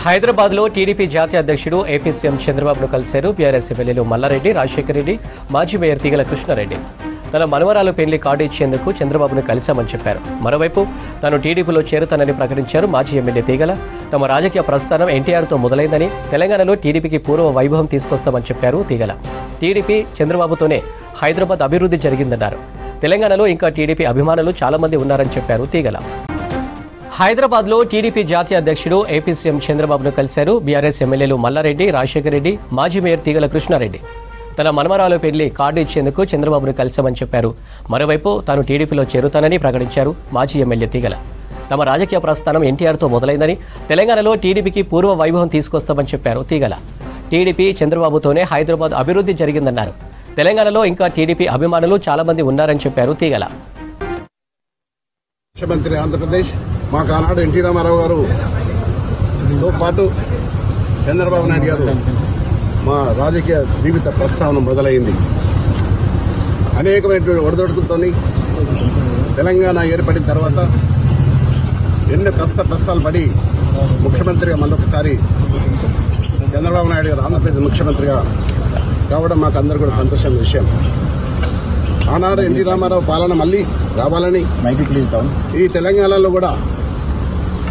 హైదరాబాద్లో టీడీపీ జాతీయ అధ్యక్షుడు ఏపీ సీఎం చంద్రబాబును కలిశారు. బీఆర్ఎస్ ఎమ్మెల్యేలు మల్లారెడ్డి, రాజశేఖర్ రెడ్డి, మాజీ మేయర్ తీగల కృష్ణారెడ్డి. తన మనవరాలు పెళ్లి కార్డు ఇచ్చేందుకు చంద్రబాబును కలిశామని చెప్పారు. మరోవైపు తాను టీడీపీలో చేరుతానని ప్రకటించారు మాజీ ఎమ్మెల్యే తీగల. తమ రాజకీయ ప్రస్థానం ఎన్టీఆర్తో మొదలైందని, తెలంగాణలో టీడీపీకి పూర్వ వైభవం తీసుకొస్తామని చెప్పారు తీగల. టీడీపీ చంద్రబాబుతోనే హైదరాబాద్ అభివృద్ధి జరిగిందన్నారు. తెలంగాణలో ఇంకా టీడీపీ అభిమానులు చాలా మంది ఉన్నారని చెప్పారు తీగల. హైదరాబాద్లో టీడీపీ జాతీయ అధ్యక్షుడు ఏపీ సీఎం చంద్రబాబును కలిశారు. బీఆర్ఎస్ ఎమ్మెల్యేలు మల్లారెడ్డి, రాజశేఖర్ రెడ్డి, మాజీ మేయర్ తీగల కృష్ణారెడ్డి. తన మనమరాలు పెళ్లి కార్డు ఇచ్చేందుకు చంద్రబాబును కలిశామని చెప్పారు. మరోవైపు తాను టీడీపీలో చేరుతానని ప్రకటించారు మాజీ ఎమ్మెల్యే తీగల. తమ రాజకీయ ప్రస్థానం ఎన్టీఆర్తో మొదలైందని, తెలంగాణలో టీడీపీకి పూర్వ వైభవం తీసుకొస్తామని చెప్పారు తీగల. టీడీపీ చంద్రబాబుతోనే హైదరాబాద్ అభివృద్ధి జరిగిందన్నారు. తెలంగాణలో ఇంకా టీడీపీ అభిమానులు చాలా మంది ఉన్నారని చెప్పారు తీగల. ముఖ్యమంత్రి ఆంధ్రప్రదేశ్ మాకు ఆనాడు ఎన్టీ రామారావు గారుతో పాటు చంద్రబాబు నాయుడు గారు మా రాజకీయ జీవిత ప్రస్థానం మొదలైంది. అనేకమైనటువంటి ఒడదొడుకులతో తెలంగాణ ఏర్పడిన తర్వాత ఎన్నో కష్టాలు పడి ముఖ్యమంత్రిగా మళ్ళొకసారి చంద్రబాబు నాయుడు గారు ఆంధ్రప్రదేశ్ ముఖ్యమంత్రిగా కావడం మాకు అందరూ కూడా సంతోషమైన విషయం. ఆనాడు ఎన్టీ రామారావు పాలన మళ్ళీ రావాలని, ఈ తెలంగాణలో కూడా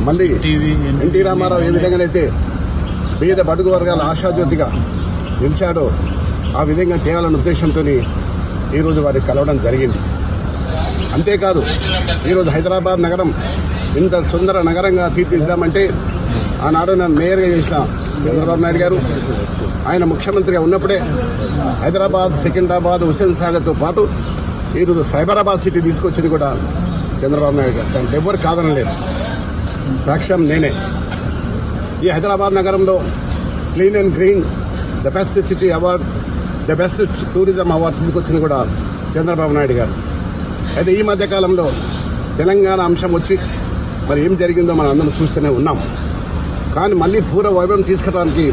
మళ్ళీ ఎన్టీ రామారావు ఏ విధంగానైతే పేద బడుగు వర్గాల ఆశాజ్యోతిగా నిలిచాడో ఆ విధంగా తేవాలన్న ఉద్దేశంతో ఈరోజు వారికి కలవడం జరిగింది. అంతేకాదు ఈరోజు హైదరాబాద్ నగరం ఇంత సుందర నగరంగా తీర్చిదిద్దామంటే ఆనాడు నన్ను మేయర్గా చేసిన చంద్రబాబు నాయుడు గారు, ఆయన ముఖ్యమంత్రిగా ఉన్నప్పుడే హైదరాబాద్, సికింద్రాబాద్, హుస్సేన్ సాగర్తో పాటు ఈరోజు సైబరాబాద్ సిటీ తీసుకొచ్చింది కూడా చంద్రబాబు నాయుడు గారు. దానికి ఎవరు కాదనలేదు, సాక్ష్యం నేనే. ఈ హైదరాబాద్ నగరంలో clean and green the best city award, the best tourism award తీసుకొచ్చింది కూడా చంద్రబాబు నాయుడు గారు. అయితే ఈ మధ్యకాలంలో తెలంగాణ అంశం వచ్చి మరి ఏం జరిగిందో మనం అందరం చూస్తూనే ఉన్నాం. కానీ మళ్ళీ పూర్వ వైభవం తీసుకురావడానికి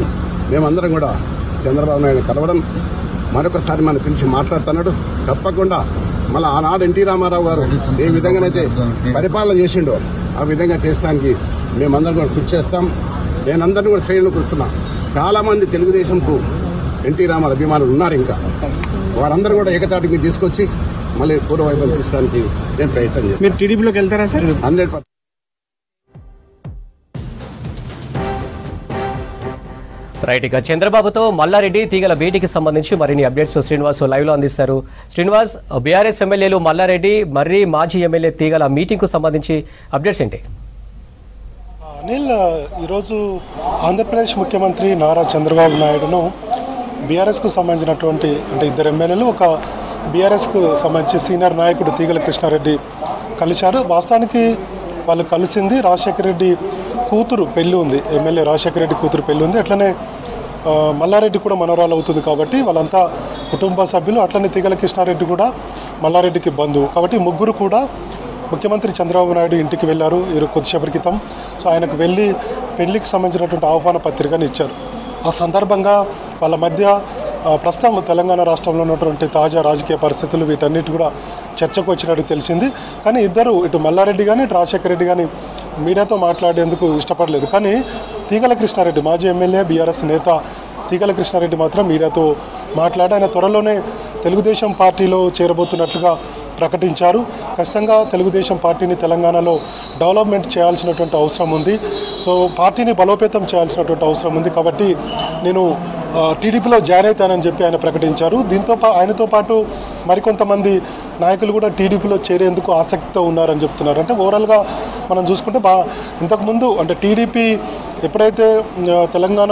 మేమందరం కూడా చంద్రబాబు నాయుడు కలవడం, మరొకసారి మనం పిలిచి మాట్లాడుతున్నాడు. తప్పకుండా మళ్ళీ ఆనాడు ఎన్టీ రామారావు గారు ఏ విధంగానైతే పరిపాలన చేసిండో ఆ విధంగా చేస్తానికి మేమందరం కూడా కృషి చేస్తాం. నేనందరినీ కూడా శ్రేణులు కూర్చున్నా. చాలా మంది తెలుగుదేశంకు ఎన్టీ రామారావు అభిమానులు ఉన్నారు. ఇంకా వారందరూ కూడా ఏకతాటికి తీసుకొచ్చి మళ్ళీ పూర్వ వైభవం తీసుకోవడానికి నేను ప్రయత్నం చేస్తాను. మీరు టీడీపీలోకి వెళ్తారా సార్? 100%. రైట్. ఇక చంద్రబాబుతో మల్లారెడ్డి, తీగల భేటీకి సంబంధించి మరిన్ని అప్డేట్స్ శ్రీనివాస్ లైవ్లో అందిస్తారు. శ్రీనివాస్, బీఆర్ఎస్ ఎమ్మెల్యేలు మల్లారెడ్డి మరి మాజీ ఎమ్మెల్యే తీగల మీటింగ్కు సంబంధించి అప్డేట్స్ ఏంటి? అనిల్, ఈరోజు ఆంధ్రప్రదేశ్ ముఖ్యమంత్రి నారా చంద్రబాబు నాయుడును బీఆర్ఎస్కు సంబంధించినటువంటి అంటే ఇద్దరు ఎమ్మెల్యేలు, ఒక బీఆర్ఎస్కు సంబంధించి సీనియర్ నాయకుడు తీగల కృష్ణారెడ్డి కలిశారు. వాస్తవానికి వాళ్ళు కలిసింది రాజశేఖర రెడ్డి కూతురు పెళ్లి ఉంది, ఎమ్మెల్యే రాజశేఖర రెడ్డి కూతురు పెళ్లి ఉంది. అట్లనే మల్లారెడ్డి కూడా మనవరాలు అవుతుంది కాబట్టి వాళ్ళంతా కుటుంబ సభ్యులు. అట్లనే తీగల కృష్ణారెడ్డి కూడా మల్లారెడ్డికి బంధువు కాబట్టి ముగ్గురు కూడా ముఖ్యమంత్రి చంద్రబాబు నాయుడు ఇంటికి వెళ్ళారు కొద్దిసేపటి క్రితం. సో ఆయనకు వెళ్ళి పెళ్లికి సంబంధించినటువంటి ఆహ్వాన పత్రికను ఇచ్చారు. ఆ సందర్భంగా వాళ్ళ మధ్య ప్రస్తుతం తెలంగాణ రాష్ట్రంలో ఉన్నటువంటి తాజా రాజకీయ పరిస్థితులు వీటన్నిటి కూడా చర్చకు వచ్చినట్టు తెలిసింది. కానీ ఇద్దరు, ఇటు మల్లారెడ్డి కానీ ఇటు రాజశేఖర రెడ్డి కానీ మీడియాతో మాట్లాడేందుకు ఇష్టపడలేదు. కానీ తీగల కృష్ణారెడ్డి మాజీ ఎమ్మెల్యే బీఆర్ఎస్ నేత తీగల కృష్ణారెడ్డి మాత్రం మీడియాతో మాట్లాడి ఆయన త్వరలోనే తెలుగుదేశం పార్టీలో చేరబోతున్నట్లుగా ప్రకటించారు. ఖచ్చితంగా తెలుగుదేశం పార్టీని తెలంగాణలో డెవలప్మెంట్ చేయాల్సినటువంటి అవసరం ఉంది. సో పార్టీని బలోపేతం చేయాల్సినటువంటి అవసరం ఉంది. కాబట్టి నేను టీడీపీలో జాయిన్ అవుతానని చెప్పి ఆయన ప్రకటించారు. దీంతో ఆయనతో పాటు మరికొంతమంది నాయకులు కూడా టీడీపీలో చేరేందుకు ఆసక్తితో ఉన్నారని చెప్తున్నారు. అంటే ఓవరాల్గా మనం చూసుకుంటే ఇంతకుముందు అంటే టీడీపీ ఎప్పుడైతే తెలంగాణ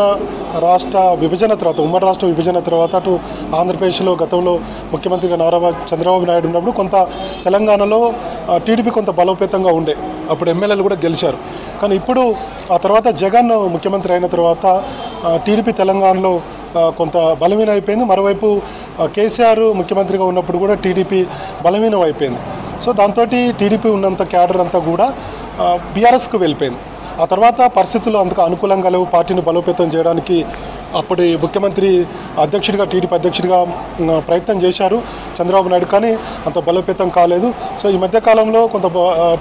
రాష్ట్ర విభజన తర్వాత, ఉమ్మడి రాష్ట్ర విభజన తర్వాత అటు ఆంధ్రప్రదేశ్లో గతంలో ముఖ్యమంత్రిగా చంద్రబాబు నాయుడు ఉన్నప్పుడు కొంత తెలంగాణలో టీడీపీ కొంత బలోపేతంగా ఉండే, అప్పుడు ఎమ్మెల్యేలు కూడా గెలిచారు. కానీ ఇప్పుడు ఆ తర్వాత జగన్ ముఖ్యమంత్రి అయిన తర్వాత టీడీపీ తెలంగాణలో కొంత బలహీనం అయిపోయింది. మరోవైపు కేసీఆర్ ముఖ్యమంత్రిగా ఉన్నప్పుడు కూడా టీడీపీ బలహీనం అయిపోయింది. సో దాంతో టీడీపీ ఉన్నంత క్యాడర్ అంతా కూడా బీఆర్ఎస్కు వెళ్ళిపోయింది. ఆ తర్వాత పరిస్థితులు అంతకు అనుకూలంగా లేవు పార్టీని బలోపేతం చేయడానికి అప్పటి ముఖ్యమంత్రి అధ్యక్షుడిగా టీడీపీ అధ్యక్షుడిగా ప్రయత్నం చేశారు చంద్రబాబు నాయుడు, కానీ అంత బలోపేతం కాలేదు. సో ఈ మధ్యకాలంలో కొంత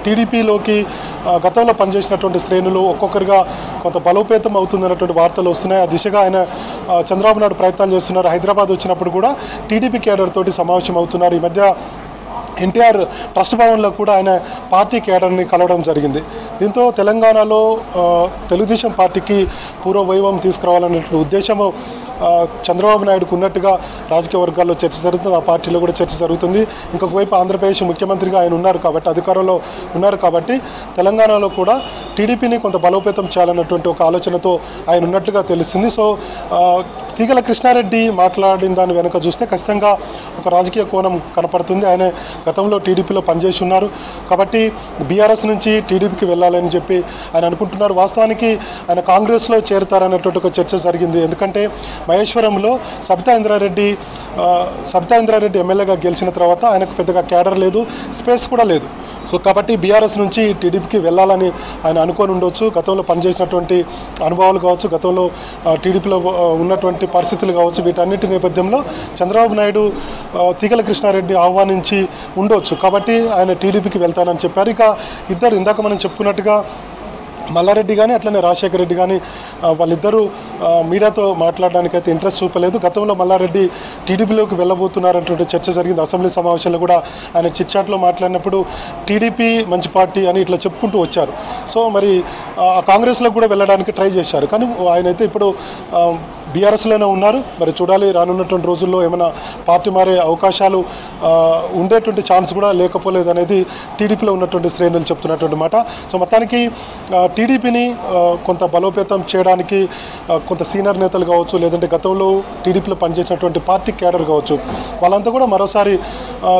టీడీపీలోకి గతంలో పనిచేసినటువంటి శ్రేణులు ఒక్కొక్కరిగా కొంత బలోపేతం అవుతుందన్నటువంటి వార్తలు వస్తున్నాయి. ఆ దిశగా ఆయన చంద్రబాబు నాయుడు ప్రయత్నాలు చేస్తున్నారు. హైదరాబాద్ వచ్చినప్పుడు కూడా టీడీపీ కేడర్ తోటి సమావేశం అవుతున్నారు. ఈ మధ్య ఎన్టీఆర్ ట్రస్ట్ భవన్లో కూడా ఆయన పార్టీ కేడర్ని కలవడం జరిగింది. దీంతో తెలంగాణలో తెలుగుదేశం పార్టీకి పూర్వ వైభవం తీసుకురావాలనే ఉద్దేశము చంద్రబాబు నాయుడుకు ఉన్నట్టుగా రాజకీయ వర్గాల్లో చర్చ జరుగుతుంది. ఆ పార్టీలో కూడా చర్చ జరుగుతుంది. ఇంకొక వైపు ఆంధ్రప్రదేశ్ ముఖ్యమంత్రిగా ఆయన ఉన్నారు కాబట్టి, అధికారంలో ఉన్నారు కాబట్టి తెలంగాణలో కూడా టీడీపీని కొంత బలోపేతం చేయాలన్నటువంటి ఒక ఆలోచనతో ఆయన ఉన్నట్టుగా తెలుస్తుంది. సో తీగల కృష్ణారెడ్డి మాట్లాడిన దాని వెనుక చూస్తే ఖచ్చితంగా ఒక రాజకీయ కోణం కనపడుతుంది. ఆయన గతంలో టీడీపీలో పనిచేసి ఉన్నారు కాబట్టి బీఆర్ఎస్ నుంచి టీడీపీకి వెళ్ళాలని చెప్పి ఆయన అనుకుంటున్నారు. వాస్తవానికి ఆయన కాంగ్రెస్లో చేరుతారన్నటువంటి ఒక చర్చ జరిగింది. ఎందుకంటే మహేశ్వరంలో సబితా ఇంద్రారెడ్డి ఎమ్మెల్యేగా గెలిచిన తర్వాత ఆయనకు పెద్దగా క్యాడర్ లేదు, స్పేస్ కూడా లేదు. సో కాబట్టి బీఆర్ఎస్ నుంచి టీడీపీకి వెళ్ళాలని ఆయన అనుకొని ఉండొచ్చు. గతంలో పనిచేసినటువంటి అనుభవాలు కావచ్చు, గతంలో టీడీపీలో ఉన్నటువంటి పరిస్థితులు కావచ్చు, వీటన్నిటి నేపథ్యంలో చంద్రబాబు నాయుడు తీగల కృష్ణారెడ్డి ఆహ్వానించి ఉండొచ్చు. కాబట్టి ఆయన టీడీపీకి వెళ్తానని చెప్పారు. ఇక ఇద్దరు ఇందాక మనం చెప్పుకున్నట్టుగా మల్లారెడ్డి కానీ అట్లనే రాజశేఖర రెడ్డి కానీ వాళ్ళిద్దరూ మీడియాతో మాట్లాడడానికి అయితే ఇంట్రెస్ట్ చూపలేదు. గతంలో మల్లారెడ్డి టీడీపీలోకి వెళ్ళబోతున్నారనేటువంటి చర్చ జరిగింది. అసెంబ్లీ సమావేశంలో కూడా ఆయన చిట్చాట్లో మాట్లాడినప్పుడు టీడీపీ మంచి పార్టీ అని ఇట్లా చెప్పుకుంటూ వచ్చారు. సో మరి కాంగ్రెస్లో కూడా వెళ్ళడానికి ట్రై చేశారు, కానీ ఆయన అయితే ఇప్పుడు బీఆర్ఎస్లోనే ఉన్నారు. మరి చూడాలి రానున్నటువంటి రోజుల్లో ఏమైనా పార్టీ మారే అవకాశాలు ఉండేటువంటి ఛాన్స్ కూడా లేకపోలేదు అనేది టీడీపీలో ఉన్నటువంటి శ్రేణులు చెప్తున్నటువంటి మాట. సో మొత్తానికి టీడీపీని కొంత బలోపేతం చేయడానికి కొంత సీనియర్ నేతలు కావచ్చు, లేదంటే గతంలో టీడీపీలో పనిచేసినటువంటి పార్టీ క్యాడర్ కావచ్చు, వాళ్ళంతా కూడా మరోసారి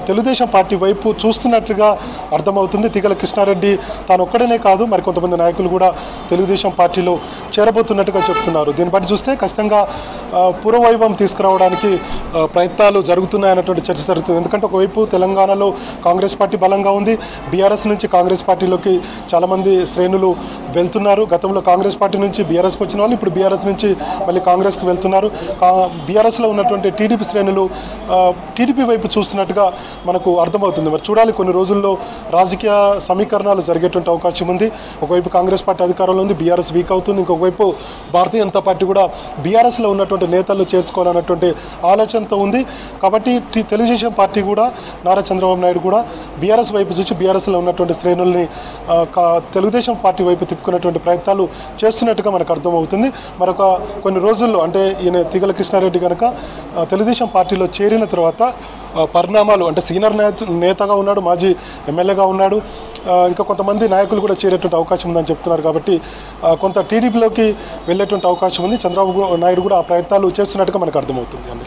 తెలుగుదేశం పార్టీ వైపు చూస్తున్నట్లుగా అర్థమవుతుంది. తీగల కృష్ణారెడ్డి తాను ఒక్కడనే కాదు, మరి కొంతమంది నాయకులు కూడా తెలుగుదేశం పార్టీలో చేరబోతున్నట్టుగా చెప్తున్నారు. దీన్ని బట్టి చూస్తే ఖచ్చితంగా పూర్వవైభవం తీసుకురావడానికి ప్రయత్నాలు జరుగుతున్నాయన్నటువంటి చర్చ జరుగుతుంది. ఎందుకంటే ఒకవైపు తెలంగాణలో కాంగ్రెస్ పార్టీ బలంగా ఉంది, బీఆర్ఎస్ నుంచి కాంగ్రెస్ పార్టీలోకి చాలామంది శ్రేణులు వెళ్తున్నారు. గతంలో కాంగ్రెస్ పార్టీ నుంచి బీఆర్ఎస్కి వచ్చిన వాళ్ళు ఇప్పుడు బీఆర్ఎస్ నుంచి మళ్ళీ కాంగ్రెస్కి వెళ్తున్నారు. బీఆర్ఎస్లో ఉన్నటువంటి టీడీపీ శ్రేణులు టీడీపీ వైపు చూస్తున్నట్టుగా మనకు అర్థమవుతుంది. మరి చూడాలి, కొన్ని రోజుల్లో రాజకీయ సమీకరణాలు జరిగేటువంటి అవకాశం ఉంది. ఒకవైపు కాంగ్రెస్ పార్టీ అధికారంలో ఉంది, బీఆర్ఎస్ వీక్ అవుతుంది. ఇంకొకవైపు భారతీయ జనతా పార్టీ కూడా బీఆర్ఎస్లో ఉన్నటువంటి నేతలు చేర్చుకోవాలన్నటువంటి ఆలోచనతో ఉంది. కాబట్టి తెలుగుదేశం పార్టీ కూడా, నారా చంద్రబాబు నాయుడు కూడా బీఆర్ఎస్ వైపు చూసి బీఆర్ఎస్లో ఉన్నటువంటి శ్రేణుల్ని తెలుగుదేశం పార్టీ వైపు తిప్పుకున్నటువంటి ప్రయత్నాలు చేస్తున్నట్టుగా మనకు అర్థమవుతుంది. మరొక కొన్ని రోజుల్లో, అంటే ఈయన తీగల కృష్ణారెడ్డి కనుక తెలుగుదేశం పార్టీలో చేరిన తర్వాత పరిణామాలు, అంటే సీనియర్ నేతగా ఉన్నాడు, మాజీ ఎమ్మెల్యేగా ఉన్నాడు, ఇంకా కొంతమంది నాయకులు కూడా చేరేటువంటి అవకాశం ఉందని చెప్తున్నారు. కాబట్టి కొంత టీడీపీలోకి వెళ్ళేటువంటి అవకాశం ఉంది. చంద్రబాబు నాయుడు కూడా ఆ ప్రయత్నాలు చేస్తున్నట్టుగా మనకు అర్థమవుతుంది.